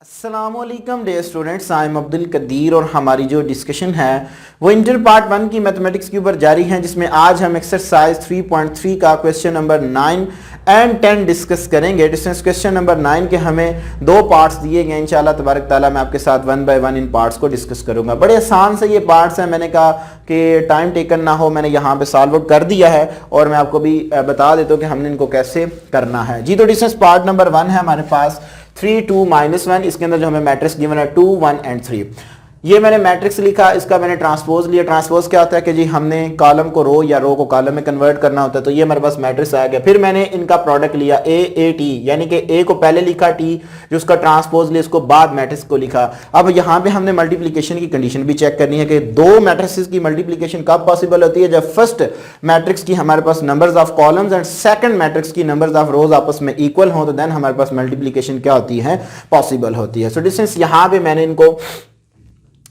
अस्सलामुअलैकुम dear students, I am Abdul Kadir और हमारी जो डिस्कशन है वो इंटर पार्ट 1 की मैथमेटिक्स के ऊपर जारी है, जिसमें आज हम एक्सरसाइज 3.3 का क्वेश्चन नंबर 9 एंड 10 डिस्कस करेंगे। डिस्टेंस क्वेश्चन नंबर 9 के हमें दो पार्ट्स दिए गए। इंशाल्लाह तबारक ताला मैं आपके साथ 1 बाय 1 इन पार्ट्स को डिस्कस करूंगा। बड़े आसान से ये पार्ट्स हैं, मैंने कहा कि टाइम टेकन ना हो, मैंने यहाँ पे सॉल्व आउट कर दिया है और मैं आपको भी बता देता हूँ कि हमने इनको कैसे करना है। जी तो डिस्टेंस पार्ट नंबर 1 है हमारे पास 3 2 -1। इसके अंदर जो हमें मैट्रिक्स गिवन है 2 1 एंड 3। ये मैंने मैट्रिक्स लिखा, इसका मैंने ट्रांसपोज लिया। ट्रांसपोज क्या होता है कि जी हमने कॉलम को रो या रो को कॉलम में कन्वर्ट करना होता है, तो ये हमारे पास मैट्रिक्स आ गया। फिर मैंने इनका प्रोडक्ट लिया ए टी, यानी कि ए को पहले लिखा, टी जो उसका ट्रांसपोज लिया, इसको बाद मैट्रिक्स को लिखा। अब यहाँ पे हमने मल्टीप्लीकेशन की कंडीशन भी चेक करनी है कि दो मैट्रिक्स की मल्टीप्लीकेशन कब पॉसिबल होती है, जब फर्स्ट मैट्रिक्स की हमारे पास numbers of columns and second matrix की नंबर्स ऑफ रोज आपस में इक्वल हो, तो देन हमारे पास मल्टीप्लीकेशन क्या होती है, पॉसिबल होती है। सो डिस्टेंस यहाँ पे मैंने इनको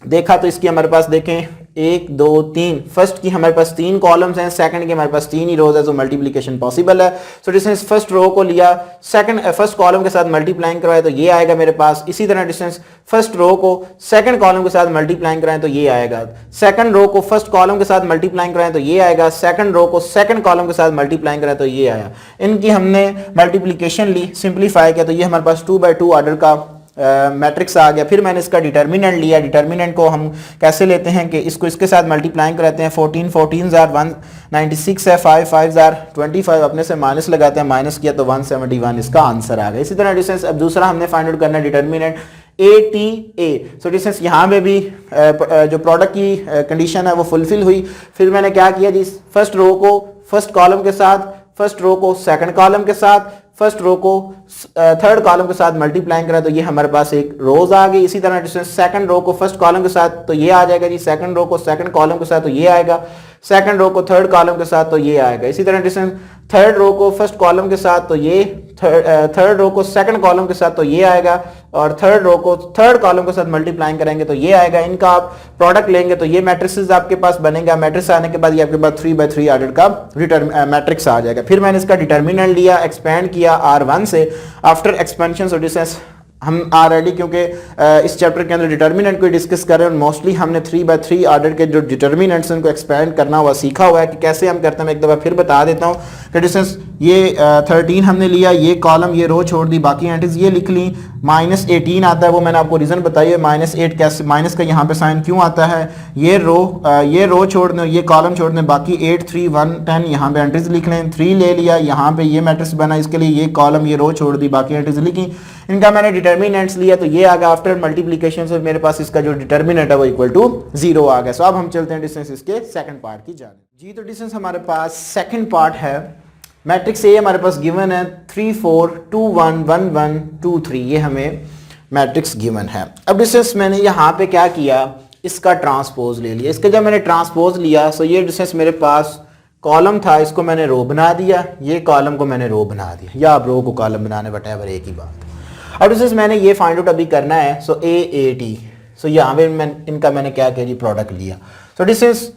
देखा तो इसकी हमारे पास देखें 1 2 3, फर्स्ट की हमारे पास 3 कॉलम्स हैं, सेकंड की हमारे पास 3 ही रोज है, तो मल्टीप्लिकेशन पॉसिबल है। सो डिस्टेंस फर्स्ट रो को लिया, फर्स्ट कॉलम के साथ मल्टीप्लाइंग करवाए तो ये आएगा मेरे पास। इसी तरह डिस्टेंस फर्स्ट रो को सेकंड कॉलम के साथ मल्टीप्लाइंग कराएं तो ये आएगा। सेकंड रो को फर्स्ट कॉलम के साथ मल्टीप्लाइंग कराएं तो ये आएगा। सेकंड रो को सेकंड कॉलम के साथ मल्टीप्लाइंग कराएं तो ये आया। इनकी हमने मल्टीप्लिकेशन ली, सिंप्लीफाई किया, तो ये हमारे पास 2 बाय 2 ऑर्डर का मैट्रिक्स आ गया। फिर मैंने इसका डिटर्मिनेंट लिया। डिटर्मिनेंट को हम कैसे लेते हैं कि इसको इसके साथ मल्टीप्लाइंग कराते हैं। 14 14 जार 196 है, 5 5 जार 25, अपने से माइनस लगाते हैं, माइनस किया तो 171 इसका आंसर आ गया। इसी तरह डिस्टेंस अब दूसरा हमने फाइंड आउट करना है determinant A T A. So distance यहाँ पे भी जो प्रोडक्ट की कंडीशन है वो फुलफिल हुई। फिर मैंने क्या किया जी, फर्स्ट रो को फर्स्ट कॉलम के साथ, फर्स्ट रो को सेकंड कॉलम के साथ, फर्स्ट रो को थर्ड कॉलम के साथ मल्टीप्लाइंग करा तो ये हमारे पास एक रोज आ गई। इसी तरह डिस्टेंस सेकंड रो को फर्स्ट कॉलम के साथ तो ये आ जाएगा जी, सेकंड रो को सेकंड कॉलम के साथ तो ये आएगा, सेकंड रो को थर्ड कॉलम के साथ तो ये आएगा। इसी तरह डिस्टेंस थर्ड रो को फर्स्ट कॉलम के साथ तो ये, थर्ड रो को सेकंड कॉलम के साथ तो ये आएगा, और थर्ड रो को थर्ड कॉलम के साथ मल्टीप्लाइंग करेंगे तो ये आएगा। इनका आप प्रोडक्ट लेंगे तो ये मैट्रिक्स आपके पास बनेगा। मैट्रिक्स आने के बाद ये आपके पास 3 बाय 3 ऑर्डर का मैट्रिक्स आ जाएगा। फिर मैंने इसका डिटर्मिनेंट लिया, एक्सपेंड किया R1 से। आफ्टर एक्सपेंशन सो डिस्टेंस हम ऑलरेडी क्योंकि इस चैप्टर के अंदर डिटर्मिनेंट को डिस्कस कर रहे हैं, मोस्टली हमने 3 बाय 3 ऑर्डर के जो डिटर्मिनेंट्स उनको एक्सपेंड करना हुआ सीखा हुआ है कि कैसे हम करते हैं। मैं एक दफ़ा फिर बता देता हूँ कि डिस्टेंस ये 13 हमने लिया, ये कॉलम ये रो छोड़ दी, बाकी एंट्रीज ये लिख ली। -18 आता है, वो मैंने आपको रीज़न बताई है। -8 कैसे, माइनस का यहाँ पे साइन क्यों आता है, ये रो छोड़ दें, ये कॉलम छोड़ दें, बाकी 8 3 1 10 यहाँ पे एंट्रीज लिख लें। 3 ले लिया, यहाँ पे ये मैट्रिक्स बना, इसके लिए ये कॉलम ये रो छोड़ दी, बाकी एंट्रीज लिखी। इनका मैंने डिटर्मिनेंट्स लिया तो ये आ गया। आफ्टर मल्टीप्लिकेशन से मेरे पास इसका जो डिटर्मिनेंट है वो इक्वल टू 0 आ गया। सो अब हम चलते हैं डिस्टेंस इसके सेकंड पार्ट की जाने। जी तो डिस्टेंस हमारे पास सेकंड पार्ट है। मैट्रिक्स ए हमारे पास गिवन है 3 4 2 1 1 1 2 3, ये हमें मैट्रिक्स गिवन है। अब डिस्टेंस मैंने यहाँ पे क्या किया, इसका ट्रांसपोज ले लिया। इसका जब मैंने ट्रांसपोज लिया सो ये डिस्टेंस मेरे पास कॉलम था, इसको मैंने रो बना दिया, ये कॉलम को मैंने रो बना दिया, या आप रो को कॉलम बनाने वटेवर एक ही बात। अब डिस्टेंस मैंने ये फाइंड आउट अभी करना है। सो ए टी, सो यहाँ पे इनका मैंने क्या किया जी, प्रोडक्ट लिया। सो डिस्टेंस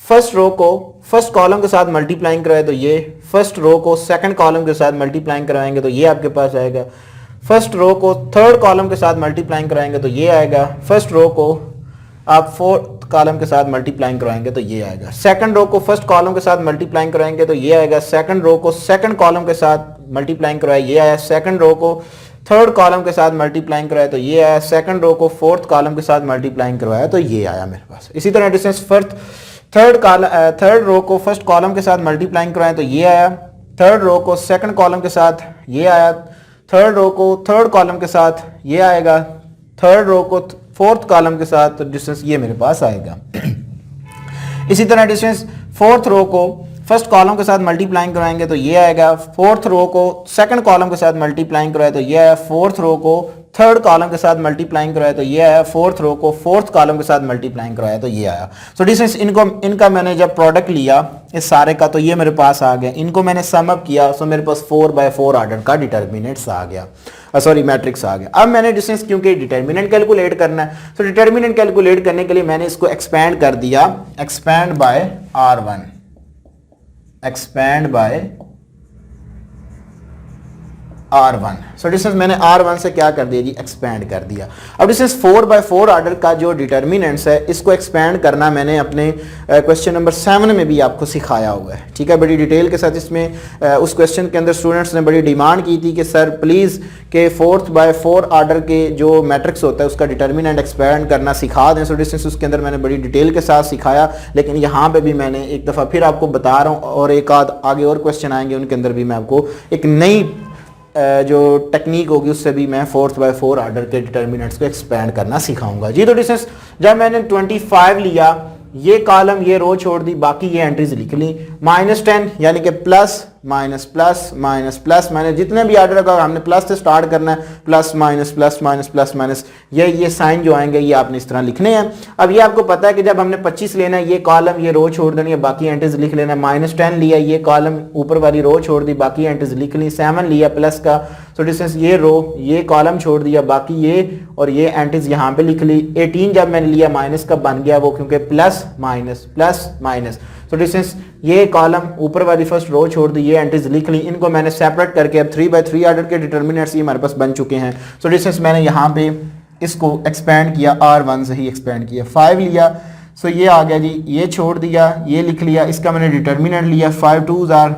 फर्स्ट रो को फर्स्ट कॉलम के साथ मल्टीप्लाइंग कराए तो ये, फर्स्ट रो को सेकंड कॉलम के साथ मल्टीप्लाइंग कराएंगे तो ये आपके पास आएगा। फर्स्ट रो को थर्ड कॉलम के साथ मल्टीप्लाइंग कराएंगे तो ये आएगा। फर्स्ट रो को आप फोर्थ कॉलम के साथ मल्टीप्लाइंग कराएंगे तो ये आएगा। सेकंड रो को फर्स्ट कॉलम के साथ मल्टीप्लाइंग कराएंगे तो ये आएगा। सेकंड रो को सेकंड कॉलम के साथ मल्टीप्लाइंग कराए ये आया। सेकंड रो को थर्ड कॉलम के साथ मल्टीप्लाइंग कराया तो ये आया। सेकंड रो को फोर्थ कॉलम के साथ मल्टीप्लाइंग करवाया तो ये आया मेरे पास। इसी तरह डिस्टेंस थर्ड रो को फर्स्ट कॉलम के साथ मल्टीप्लाइंग कराया तो ये आया। थर्ड रो को सेकंड कॉलम के साथ ये आया। थर्ड रो को थर्ड कॉलम के साथ ये आएगा। थर्ड रो को फोर्थ कॉलम के साथ तो डिस्टेंस ये मेरे पास आएगा। इसी तरह डिस्टेंस फोर्थ रो को फर्स्ट कॉलम के साथ मल्टीप्लाइंग कराएंगे तो ये आएगा। फोर्थ रो को सेकंड कॉलम के साथ मल्टीप्लाइंग कराए तो ये आया। फोर्थ रो को थर्ड कॉलम के साथ मल्टीप्लाइंग कराया तो ये आया। फोर्थ रो को फोर्थ कॉलम के साथ मल्टीप्लाइंग कराया तो ये आया। सो डिस्टेंस इनका मैंने जब प्रोडक्ट लिया इस सारे का तो ये मेरे पास आ गया। इनको मैंने सम अप किया, सो मेरे पास 4 बाय 4 ऑर्डर का डिटर्मिनेंट्स आ गया, सॉरी मैट्रिक्स आ गया। अब मैंने डिस्टेंस क्योंकि डिटर्मिनेंट कैलकुलेट करना है, सो डिटर्मिनेंट कैलकुलेट करने के लिए मैंने इसको एक्सपैंड कर दिया, expand by R1, expand by R1। So distance मैंने R1 से क्या कर दिया जी, एक्सपेंड कर दिया। अब डिस्टेंस 4/4 ऑर्डर का जो डिटर्मिनेंट्स है इसको एक्सपेंड करना मैंने अपने क्वेश्चन नंबर 7 में भी आपको सिखाया हुआ है, ठीक है, बड़ी डिटेल के साथ। इसमें उस क्वेश्चन के अंदर स्टूडेंट्स ने बड़ी डिमांड की थी कि सर प्लीज़ के 4/4 ऑर्डर के जो मैट्रिक्स होता है उसका डिटर्मिनेंट एक्सपेंड करना सिखा दें। सो डिस्टेंस उसके अंदर मैंने बड़ी डिटेल के साथ सिखाया, लेकिन यहाँ पे भी मैंने एक दफ़ा फिर आपको बता रहा हूँ, और एक आध आगे और क्वेश्चन आएंगे उनके अंदर भी मैं आपको एक नई जो टेक्निक होगी उससे भी मैं 4/4 ऑर्डर के डिटर्मिनेंट्स को एक्सपेंड करना सिखाऊंगा जी। तो डिस्टेंस जब मैंने 25 लिया, ये कॉलम ये रो छोड़ दी, बाकी ये एंट्रीज लिख ली। -10 यानी कि plus minus plus minus plus minus, जितने भी ऑर्डर का हमने प्लस से स्टार्ट करना है, plus minus plus minus plus minus, ये साइन जो आएंगे ये आपने इस तरह लिखने हैं। अब ये आपको पता है कि जब हमने 25 लेना है, ये कॉलम ये रो छोड़ देनी है, बाकी एंट्रीज लिख लेना है। -10 लिया, ये कॉलम ऊपर वाली रो छोड़ दी, बाकी एंट्रीज लिख ली। 7 लिया प्लस का, सो डिस्टेंस ये रो ये कॉलम छोड़ दिया, बाकी ये और ये एंट्रीज यहाँ पे लिख ली। 18 जब मैंने लिया माइनस का बन गया वो, क्योंकि प्लस माइनस। तो डिस्टेंस ये कॉलम ऊपर वाली फर्स्ट रो छोड़ दी, ये एंट्रीज लिख ली। इनको मैंने सेपरेट करके अब 3/3 ऑर्डर के डिटर्मिनेंट्स ये हमारे पास बन चुके हैं। सो डिस्टेंस मैंने यहाँ पे इसको एक्सपेंड किया, R1 से ही एक्सपेंड किया। 5 लिया, सो ये आ गया जी, ये छोड़ दिया, ये लिख लिया, इसका मैंने डिटर्मिनेंट लिया। 5 2s are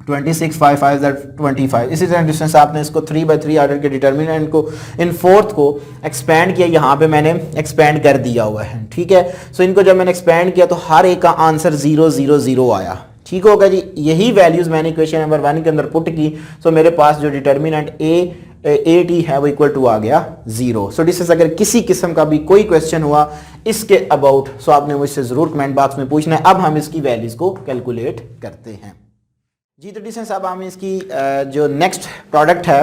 26, 5 5s are 25। इसी तरह डिस्टेंस आपने इसको 3/3 ऑर्डर के डिटर्मिनेंट को इन फोर्थ को एक्सपेंड किया, यहाँ पे मैंने एक्सपेंड कर दिया हुआ है, ठीक है। सो इनको जब मैंने एक्सपेंड किया तो हर एक का आंसर 0 0 0 आया, ठीक होगा जी। यही वैल्यूज मैंने क्वेश्चन नंबर 1 के अंदर पुट की। सो मेरे पास जो डिटर्मिनेंट AT है वो इक्वल टू आ गया 0। सो डिस्टेंस अगर किसी किस्म का भी कोई क्वेश्चन हुआ इसके अबाउट, सो आपने मुझसे जरूर कमेंट बॉक्स में पूछना है। अब हम इसकी वैल्यूज को कैलकुलेट करते हैं जी। तो डिस्टेंस अब हम इसकी जो नेक्स्ट प्रोडक्ट है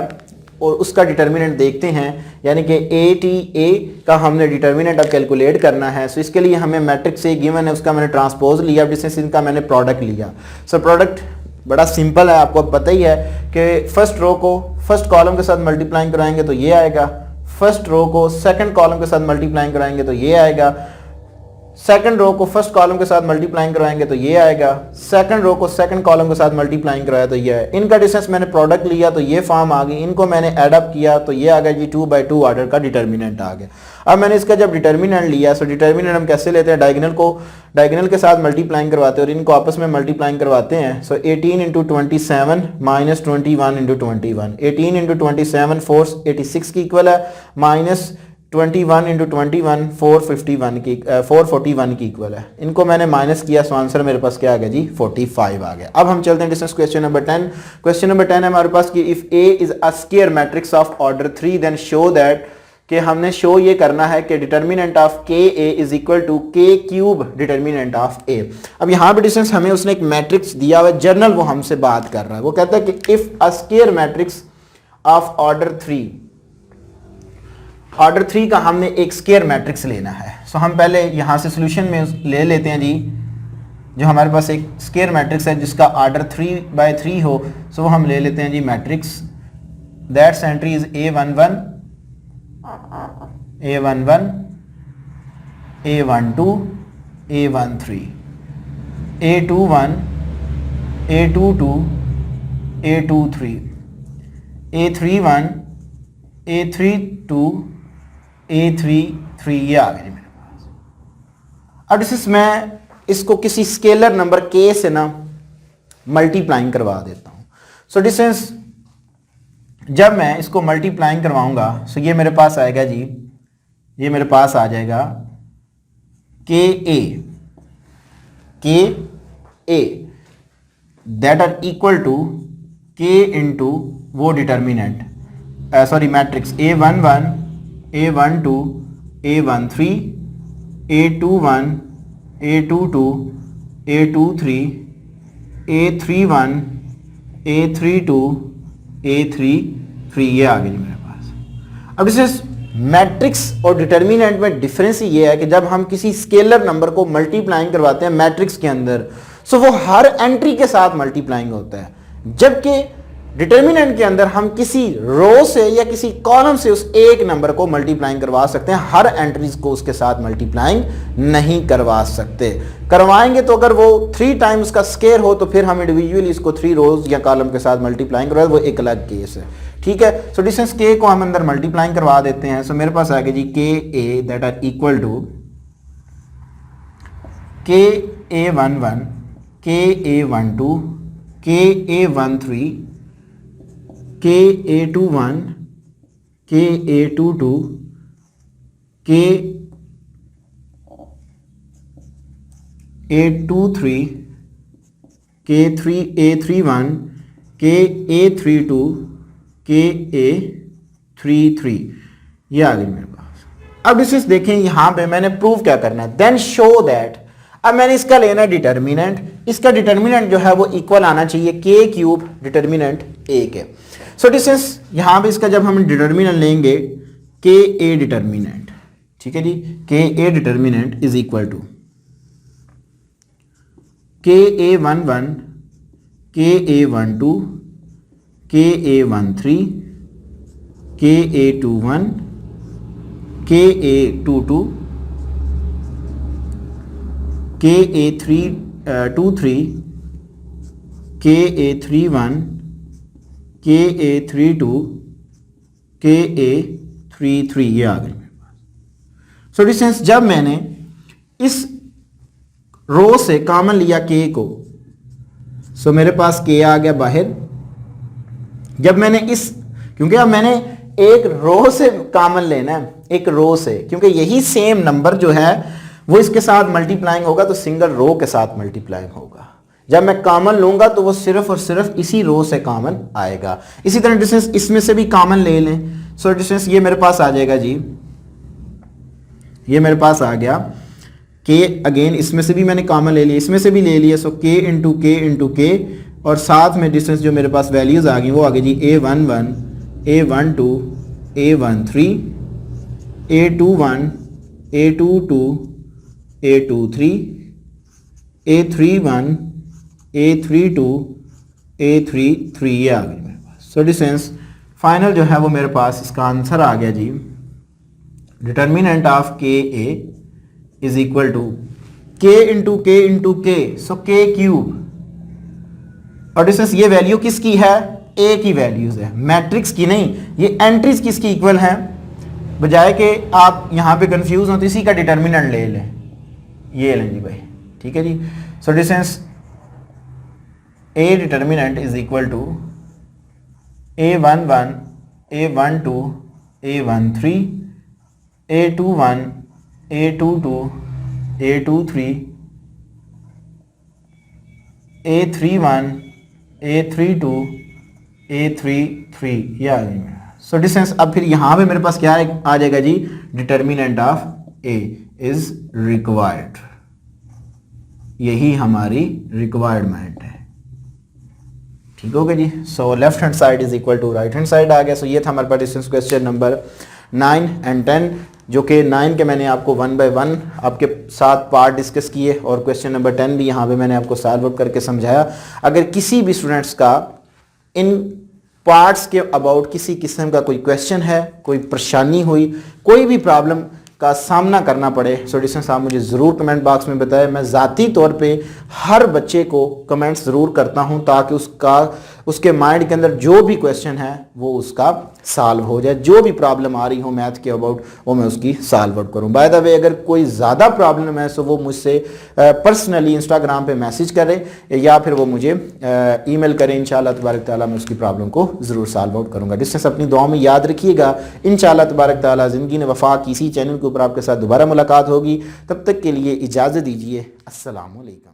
और उसका डिटर्मिनेंट देखते हैं, यानी कि ATA का हमने डिटर्मिनेंट अब कैलकुलेट करना है। सो इसके लिए हमें मैट्रिक्स से गिवन है, उसका मैंने ट्रांसपोज लिया, डिस्टेंस इनका मैंने प्रोडक्ट लिया। सो प्रोडक्ट बड़ा सिंपल है, आपको पता ही है कि फर्स्ट रो को फर्स्ट कॉलम के साथ मल्टीप्लाइंग कराएंगे तो ये आएगा, फर्स्ट रो को सेकंड कॉलम के साथ मल्टीप्लाइंग कराएंगे तो ये आएगा, सेकंड रो को फर्स्ट कॉलम के साथ मल्टीप्लाइंग कराएंगे तो ये आएगा, सेकंड रो को सेकंड कॉलम के साथ मल्टीप्लाइंग कराया तो ये है। इनका डिस्टेंस मैंने प्रोडक्ट लिया तो ये फॉर्म आ गई, इनको मैंने ऐड अप किया तो ये आ गया जी 2/2 ऑर्डर का डिटर्मिनेंट आ गया। अब मैंने इसका जब डिटर्मिनेंट लिया, सो डिटर्मिनेंट हम कैसे लेते हैं, डायगोनल के साथ मल्टीप्लाइंग करवाते हैं और इनको आपस में मल्टीप्लाइंग करवाते हैं। सो 18 × 27 -21 × 21, 18 × 27 486 की इक्वल है, माइनस 21 × 21 441 की इक्वल है। इनको मैंने माइनस किया, सो आंसर मेरे पास क्या आ गया जी 45 आ गया। अब हम चलते हैं distance question number 10। Question number 10 है हमारे पास कि if A is a square matrix of order 3 then show that, कि हमने शो ये करना है कि determinant of KA is equal to K³ determinant of A। अब यहाँ पे डिस्टेंस हमें उसने एक मैट्रिक्स दिया हुआ है, जर्नल वो हमसे बात कर रहा है, वो कहता है कि if a square matrix of order 3 का हमने एक स्क्वायर मैट्रिक्स लेना है। सो हम पहले यहाँ से सॉल्यूशन में ले लेते हैं जी, जो हमारे पास एक स्क्वायर मैट्रिक्स है जिसका ऑर्डर 3/3 हो। सो हम ले लेते हैं जी matrix that's entry is A11 A11 A12 A13 A21 A22 A23 A31 A32 A33, ये आ गया जी मेरे पास। अब मैं इसको किसी स्केलर नंबर K से ना मल्टीप्लाइंग करवा देता हूं। सो डिस्टेंस जब मैं इसको मल्टीप्लाइंग करवाऊंगा, सो ये मेरे पास आएगा जी, ये मेरे पास आ जाएगा KA that are equal to K into वो determinant, sorry matrix A11 A12 A13 A21 A22 A23 A31 A32 A33, ये आ गई मेरे पास। अब इसे मैट्रिक्स और डिटर्मिनेंट में डिफरेंस ये है कि जब हम किसी स्केलर नंबर को मल्टीप्लाइंग करवाते हैं मैट्रिक्स के अंदर, सो वो हर एंट्री के साथ मल्टीप्लाइंग होता है, जबकि डिटर्मिनेंट के अंदर हम किसी रो से या किसी कॉलम से उस एक नंबर को मल्टीप्लाइंग करवा सकते हैं, हर एंट्रीज को उसके साथ मल्टीप्लाइंग नहीं करवा सकते। करवाएंगे तो अगर वो 3 टाइम्स का स्केयर हो तो फिर हम इंडिविजुअली इसको 3 रोज या कॉलम के साथ मल्टीप्लाइंग करवाए, वो एक अलग केस है। ठीक है, सो डिस्टेंस के को हम अंदर मल्टीप्लाइंग करवा देते हैं। सो मेरे पास आ गया जी K A that are equal to K A11, के A12, के A13, के A21, के A22, के A23, के A31, के A32, के A33, ये आ गई मेरे पास। अब इसे देखें, यहां पे मैंने प्रूव क्या करना है, देन शो दैट। अब मैंने इसका लेना है डिटर्मिनेंट, इसका डिटर्मिनेंट जो है वो इक्वल आना चाहिए के क्यूब डिटर्मिनेंट ए के। सो डिस्टेंस यहां पे इसका जब हम डिटर्मिनेंट लेंगे के ए डिटर्मिनेंट, ठीक है जी, K A determinant is equal to K A11, के A12, के A13, के A21, के A22, के A23, के A31, के A32, के A33, ये आ गई मेरे पास। सो डिस्टेंस जब मैंने इस रो से कॉमन लिया के को, सो मेरे पास के आ गया बाहर। जब मैंने इस, क्योंकि अब मैंने एक रो से कॉमन लेना है, एक रो से, क्योंकि यही सेम नंबर जो है वो इसके साथ मल्टीप्लाइंग होगा तो सिंगल रो के साथ मल्टीप्लाइंग होगा। जब मैं कॉमन लूंगा तो वो सिर्फ और सिर्फ इसी रो से कॉमन आएगा। इसी तरह डिस्टेंस इसमें से भी कॉमन ले लें। सो डिस्टेंस ये मेरे पास आ जाएगा जी, ये मेरे पास आ गया के, अगेन इसमें से भी मैंने कॉमन ले लिया, इसमें से भी ले लिया। सो के इंटू के, और साथ में डिस्टेंस जो मेरे पास वैल्यूज आ गई वो आ गई जी A11, A12, A13, A21, A22, A23, A31, A32, A33, ये आ गई मेरे पास। सो डिस्टेंस फाइनल जो है वो मेरे पास इसका आंसर आ गया जी, डिटर्मिनेंट ऑफ के ए इज इक्वल टू के इंटू के, सो के क्यूब। और डिस्टेंस ये वैल्यू किसकी है, ए की वैल्यूज है, मैट्रिक्स की नहीं। ये एंट्रीज किसकी इक्वल है, बजाय कि आप यहां पे कंफ्यूज हो तो इसी का डिटर्मिनेंट ले लें, ये लें जी भाई, ठीक है जी। So distance A determinant is equal to A11, A12, A13, A21, A22, A23, A31, A32, A33, ये आ गई। सो डिस्टेंस अब फिर यहाँ पे मेरे पास क्या आ जाएगा जी, determinant of A is required, यही हमारी रिक्वायरमेंट है। ठीक हो गया जी। So left hand side is equal to right hand side आ गया। सो ये था हमारे पास डिस्टेंस क्वेश्चन नंबर 9 एंड 10, जो कि 9 के मैंने आपको 1 बाय 1 आपके साथ पार्ट डिस्कस किए, और क्वेश्चन नंबर 10 भी यहाँ पे मैंने आपको सॉल्व आउट करके समझाया। अगर किसी भी स्टूडेंट्स का इन पार्ट्स के अबाउट किसी किस्म का कोई क्वेश्चन है, कोई परेशानी हुई, कोई भी प्रॉब्लम का सामना करना पड़े, सो डिस्टेंस आप मुझे ज़रूर कमेंट बॉक्स में बताएं। मैं ज़ाती तौर पे हर बच्चे को कमेंट्स ज़रूर करता हूं ताकि उसके माइंड के अंदर जो भी क्वेश्चन है वो उसका सॉल्व हो जाए। जो भी प्रॉब्लम आ रही हो मैथ के अबाउट वो मैं उसकी सॉल्व आउट करूं। बाय द वे अगर कोई ज़्यादा प्रॉब्लम है सो वो मुझसे पर्सनली इंस्टाग्राम पे मैसेज करें या फिर वो मुझे ईमेल करें। इंशाअल्लाह तबारक ताला मैं उसकी प्रॉब्लम को ज़रूर सॉल्व आउट करूँगा। डिस्टेंस अपनी दुआ में याद रखिएगा। इंशाअल्लाह तबारक ताला ज़िंदगी ने वफा की इसी चैनल के ऊपर आपके साथ दोबारा मुलाकात होगी। तब तक के लिए इजाज़त दीजिए। अस्सलाम वालेकुम।